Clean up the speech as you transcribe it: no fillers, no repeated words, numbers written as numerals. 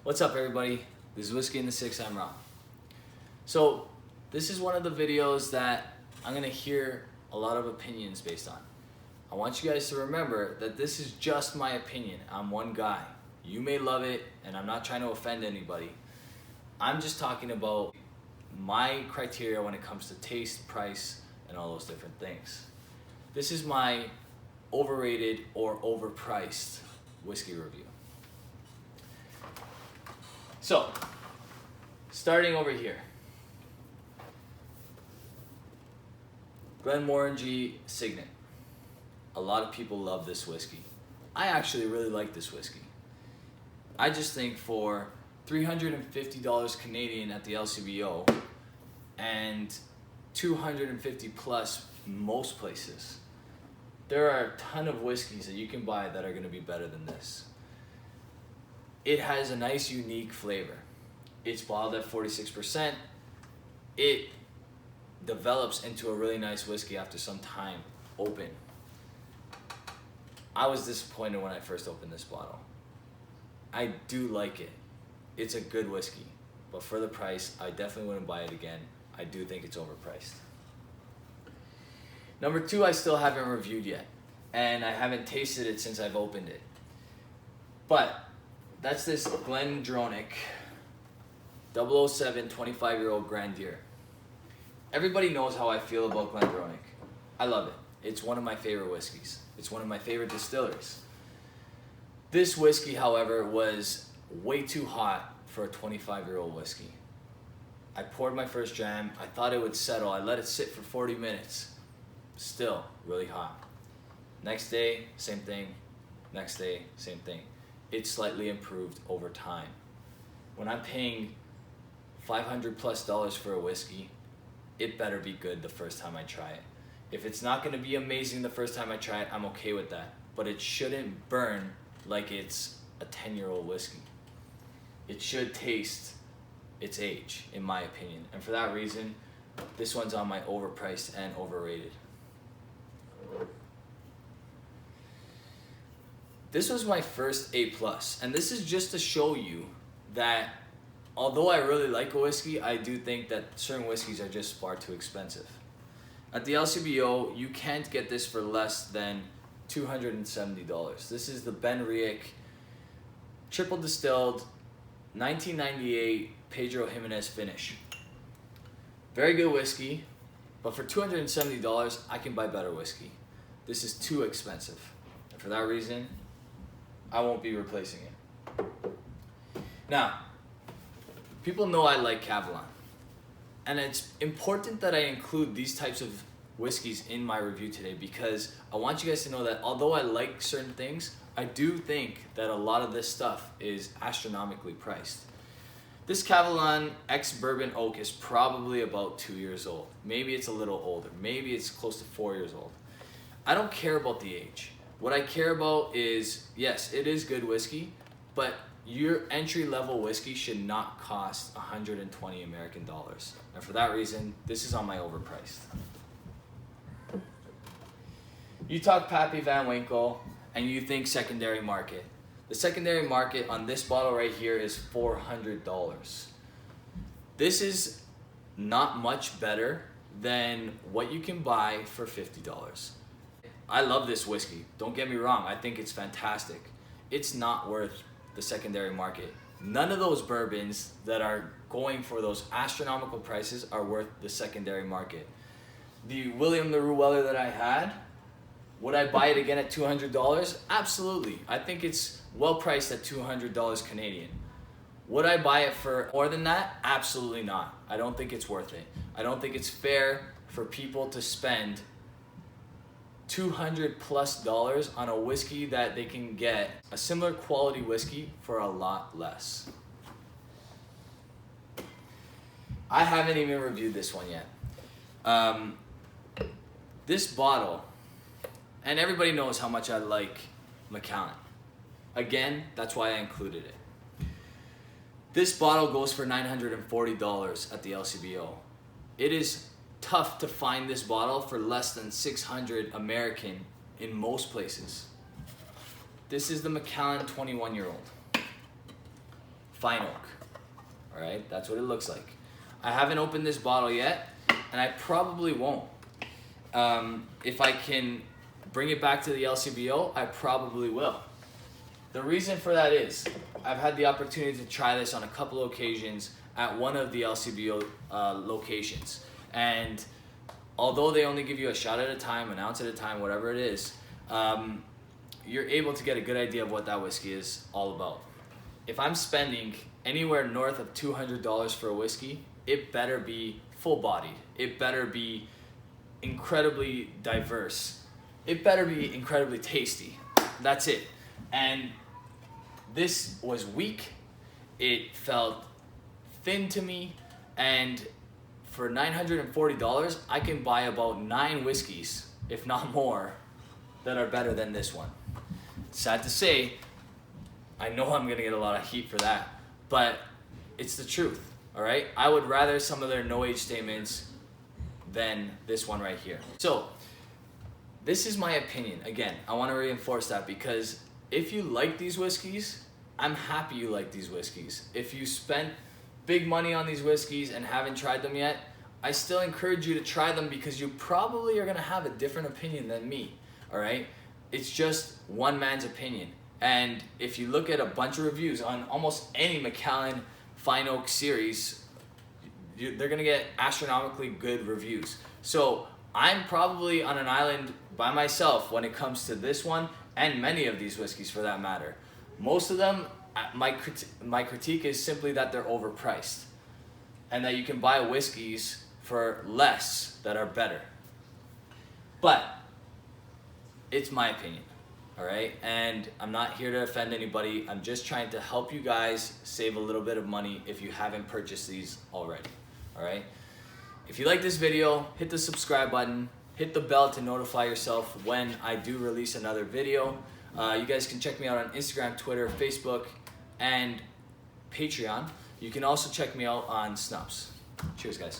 What's up, everybody? This is Whiskey in the Six. I'm Rob. So this is one of the videos that I'm gonna hear a lot of opinions based on. I want you guys to remember that this is just my opinion. I'm one guy. You may love it, and I'm not trying to offend anybody. I'm just talking about my criteria when it comes to taste, price, and all those different things. This is my overrated or overpriced whiskey review. So, starting over here. Glenmorangie Signet. A lot of people love this whiskey. I actually really like this whiskey. I just think for $350 Canadian at the LCBO and $250 plus most places, there are a ton of whiskeys that you can buy that are going to be better than this. It has a nice unique flavor. It's bottled at 46%. It develops into a really nice whiskey after some time open. I was disappointed when I first opened this bottle. I do like it. It's a good whiskey, but for the price, I definitely wouldn't buy it again. I do think it's overpriced. Number two, I still haven't reviewed yet, and I haven't tasted it since I've opened it. But that's this Raonic 007 25-year-old Grandeur. Everybody knows how I feel about Raonic. I love it. It's one of my favorite whiskeys. It's one of my favorite distilleries. This whiskey, however, was way too hot for a 25-year-old whiskey. I poured my first dram. I thought it would settle. I let it sit for 40 minutes. Still really hot. Next day, same thing. Next day, same thing. It's slightly improved over time. When I'm paying $500 plus for a whiskey, it better be good the first time I try it. If it's not going to be amazing the first time I try it, I'm okay with that. But it shouldn't burn like it's a 10-year-old whiskey. It should taste its age, in my opinion. And for that reason, this one's on my overpriced and overrated. This was my first A+, and this is just to show you that although I really like a whiskey, I do think that certain whiskeys are just far too expensive. At the LCBO, you can't get this for less than $270. This is the Ben Riach triple distilled 1998 Pedro Jimenez finish. Very good whiskey, but for $270, I can buy better whiskey. This is too expensive. And for that reason, I won't be replacing it. Now, people know I like Catalan. And it's important that I include these types of whiskeys in my review today because I want you guys to know that although I like certain things, I do think that a lot of this stuff is astronomically priced. This Catalan ex-bourbon oak is probably about 2 years old. Maybe it's a little older. Maybe it's close to 4 years old. I don't care about the age. What I care about is, yes, it is good whiskey, but your entry-level whiskey should not cost 120 American dollars. And for that reason, this is on my overpriced. You talk Pappy Van Winkle and you think secondary market. The secondary market on this bottle right here is $400. This is not much better than what you can buy for $50. I love this whiskey. Don't get me wrong. I think it's fantastic. It's not worth the secondary market. None of those bourbons that are going for those astronomical prices are worth the secondary market. The William LaRue Weller that I had, would I buy it again at $200? Absolutely. I think it's well priced at $200 Canadian. Would I buy it for more than that? Absolutely not. I don't think it's worth it. I don't think it's fair for people to spend $200 plus on a whiskey that they can get a similar quality whiskey for a lot less. I haven't even reviewed this one yet. This bottle, and everybody knows how much I like Macallan. Again, that's why I included it. This bottle goes for $940 at the LCBO. It is tough to find this bottle for less than 600 American in most places. This is the Macallan 21-year-old. Fine Oak. All right, that's what it looks like. I haven't opened this bottle yet, and I probably won't. If I can bring it back to the LCBO, I probably will. The reason for that is I've had the opportunity to try this on a couple occasions at one of the LCBO locations. And although they only give you a shot at a time, an ounce at a time, whatever it is, you're able to get a good idea of what that whiskey is all about. If I'm spending anywhere north of $200 for a whiskey, it better be full-bodied. It better be incredibly diverse. It better be incredibly tasty. That's it. And this was weak. It felt thin to me. And for $940, I can buy about 9 whiskeys, if not more, that are better than this one. Sad to say, I know I'm gonna get a lot of heat for that, but it's the truth, all right? I would rather some of their no age statements than this one right here. So, this is my opinion. Again, I wanna reinforce that because if you like these whiskeys, I'm happy you like these whiskeys. If you spent big money on these whiskeys and haven't tried them yet, I still encourage you to try them because you probably are gonna have a different opinion than me, all right? It's just one man's opinion. And if you look at a bunch of reviews on almost any Macallan Fine Oak series, they're gonna get astronomically good reviews. So I'm probably on an island by myself when it comes to this one and many of these whiskeys for that matter. Most of them, my critique is simply that they're overpriced and that you can buy whiskeys for less that are better. But it's my opinion. All right, and I'm not here to offend anybody. I'm just trying to help you guys save a little bit of money if you haven't purchased these already. All right, if you like this video, hit the subscribe button, hit the bell to notify yourself when I do release another video. You guys can check me out on Instagram, Twitter, Facebook, and Patreon. You can also check me out on Snups. Cheers, guys.